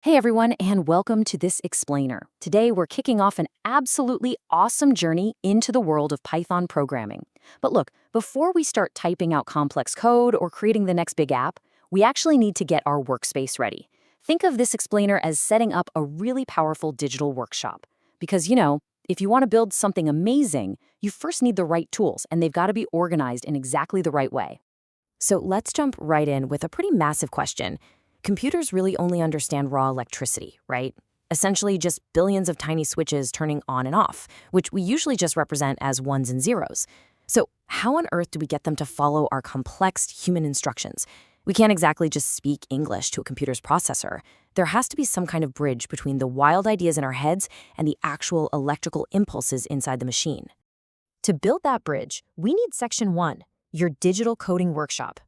Hey everyone, and welcome to this explainer. Today we're kicking off an absolutely awesome journey into the world of Python programming. But look, before we start typing out complex code or creating the next big app, we actually need to get our workspace ready. Think of this explainer as setting up a really powerful digital workshop. Because, if you want to build something amazing, you first need the right tools, and they've got to be organized in exactly the right way. So let's jump right in with a pretty massive question. Computers really only understand raw electricity, right? Essentially just billions of tiny switches turning on and off, which we usually just represent as ones and zeros. So how on earth do we get them to follow our complex human instructions? We can't exactly just speak English to a computer's processor. There has to be some kind of bridge between the wild ideas in our heads and the actual electrical impulses inside the machine. To build that bridge, we need Section 1, your digital coding workshop.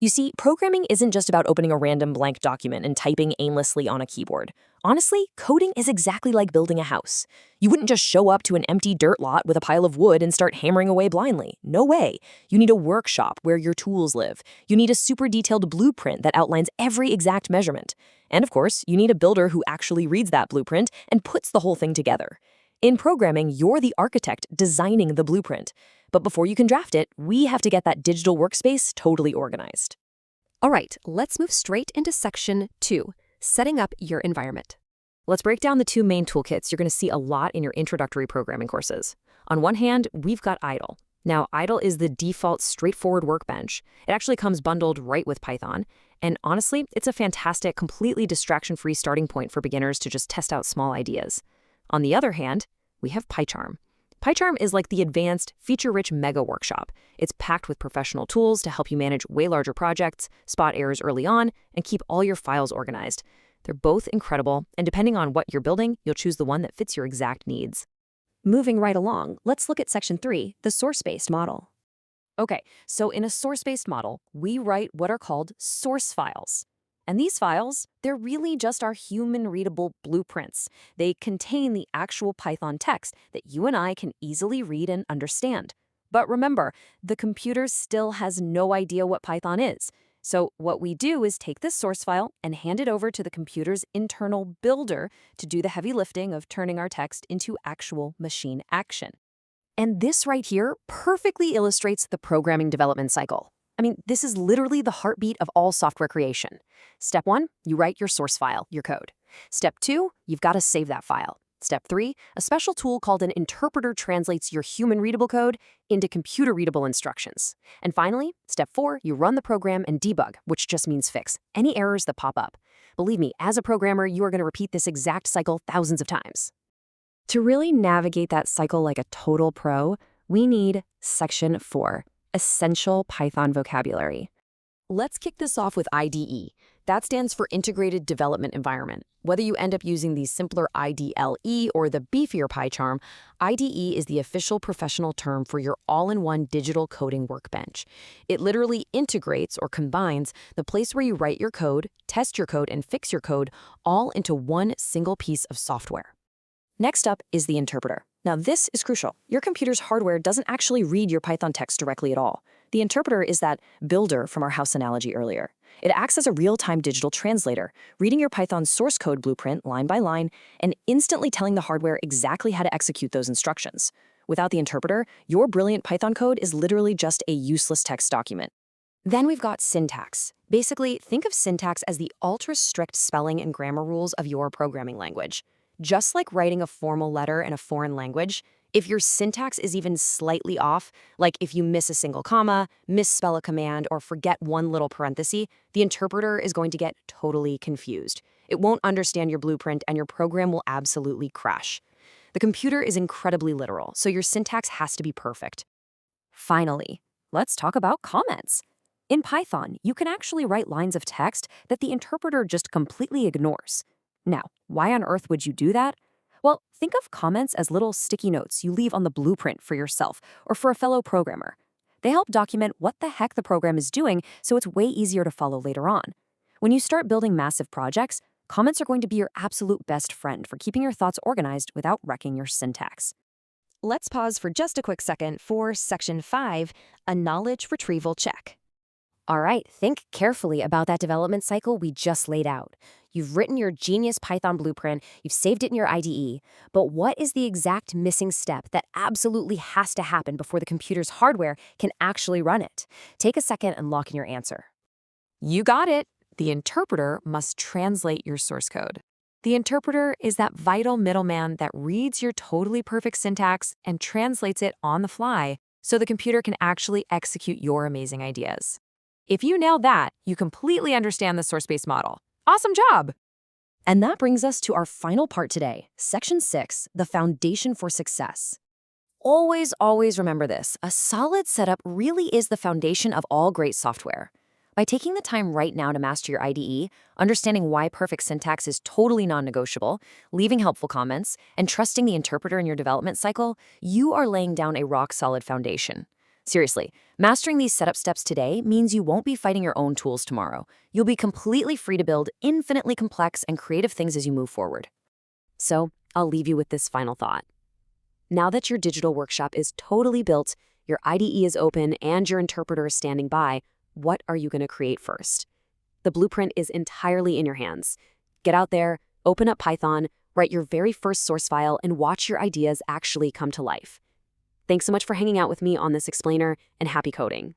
You see, programming isn't just about opening a random blank document and typing aimlessly on a keyboard. Honestly, coding is exactly like building a house. You wouldn't just show up to an empty dirt lot with a pile of wood and start hammering away blindly. No way. You need a workshop where your tools live. You need a super detailed blueprint that outlines every exact measurement. And of course, you need a builder who actually reads that blueprint and puts the whole thing together. In programming, you're the architect designing the blueprint. But before you can draft it, we have to get that digital workspace totally organized. All right, let's move straight into Section 2, setting up your environment. Let's break down the two main toolkits you're going to see a lot in your introductory programming courses. On one hand, we've got idle. Now, idle is the default straightforward workbench. It actually comes bundled right with Python. And honestly, it's a fantastic, completely distraction-free starting point for beginners to just test out small ideas. On the other hand, we have PyCharm. PyCharm is like the advanced, feature-rich mega workshop. It's packed with professional tools to help you manage way larger projects, spot errors early on, and keep all your files organized. They're both incredible, and depending on what you're building, you'll choose the one that fits your exact needs. Moving right along, let's look at Section 3, the source-based model. Okay, so in a source-based model, we write what are called source files. And these files, they're really just our human-readable blueprints. They contain the actual Python text that you and I can easily read and understand. But remember, the computer still has no idea what Python is. So what we do is take this source file and hand it over to the computer's internal builder to do the heavy lifting of turning our text into actual machine action. And this right here perfectly illustrates the programming development cycle. I mean, this is literally the heartbeat of all software creation. Step 1, you write your source file, your code. Step 2, you've got to save that file. Step 3, a special tool called an interpreter translates your human-readable code into computer-readable instructions. And finally, Step 4, you run the program and debug, which just means fix any errors that pop up. Believe me, as a programmer, you are going to repeat this exact cycle thousands of times. To really navigate that cycle like a total pro, we need Section 4. Essential Python vocabulary. Let's kick this off with IDE. That stands for Integrated Development Environment. Whether you end up using the simpler IDLE or the beefier PyCharm, IDE is the official professional term for your all-in-one digital coding workbench. It literally integrates or combines the place where you write your code, test your code, and fix your code all into one single piece of software. Next up is the interpreter. Now this is crucial. Your computer's hardware doesn't actually read your Python text directly at all. The interpreter is that builder from our house analogy earlier. It acts as a real-time digital translator, reading your Python source code blueprint line by line and instantly telling the hardware exactly how to execute those instructions. Without the interpreter, your brilliant Python code is literally just a useless text document. Then we've got syntax. Basically, think of syntax as the ultra-strict spelling and grammar rules of your programming language. Just like writing a formal letter in a foreign language, if your syntax is even slightly off, like if you miss a single comma, misspell a command, or forget one little parenthesis, the interpreter is going to get totally confused. It won't understand your blueprint, and your program will absolutely crash. The computer is incredibly literal, so your syntax has to be perfect. Finally, let's talk about comments. In Python, you can actually write lines of text that the interpreter just completely ignores. Now, why on earth would you do that? Well, think of comments as little sticky notes you leave on the blueprint for yourself or for a fellow programmer. They help document what the heck the program is doing, so it's way easier to follow later on. When you start building massive projects, comments are going to be your absolute best friend for keeping your thoughts organized without wrecking your syntax. Let's pause for just a quick second for Section 5, a knowledge retrieval check. All right, think carefully about that development cycle we just laid out. You've written your genius Python blueprint, you've saved it in your IDE, but what is the exact missing step that absolutely has to happen before the computer's hardware can actually run it? Take a second and lock in your answer. You got it. The interpreter must translate your source code. The interpreter is that vital middleman that reads your totally perfect syntax and translates it on the fly so the computer can actually execute your amazing ideas. If you nailed that, you completely understand the source-based model. Awesome job! And that brings us to our final part today, Section 6, the foundation for success. Always remember this. A solid setup really is the foundation of all great software. By taking the time right now to master your IDE, understanding why perfect syntax is totally non-negotiable, leaving helpful comments, and trusting the interpreter in your development cycle, you are laying down a rock-solid foundation. Seriously, mastering these setup steps today means you won't be fighting your own tools tomorrow. You'll be completely free to build infinitely complex and creative things as you move forward. So, I'll leave you with this final thought. Now that your digital workshop is totally built, your IDE is open, and your interpreter is standing by, what are you going to create first? The blueprint is entirely in your hands. Get out there, open up Python, write your very first source file, and watch your ideas actually come to life. Thanks so much for hanging out with me on this explainer, and happy coding.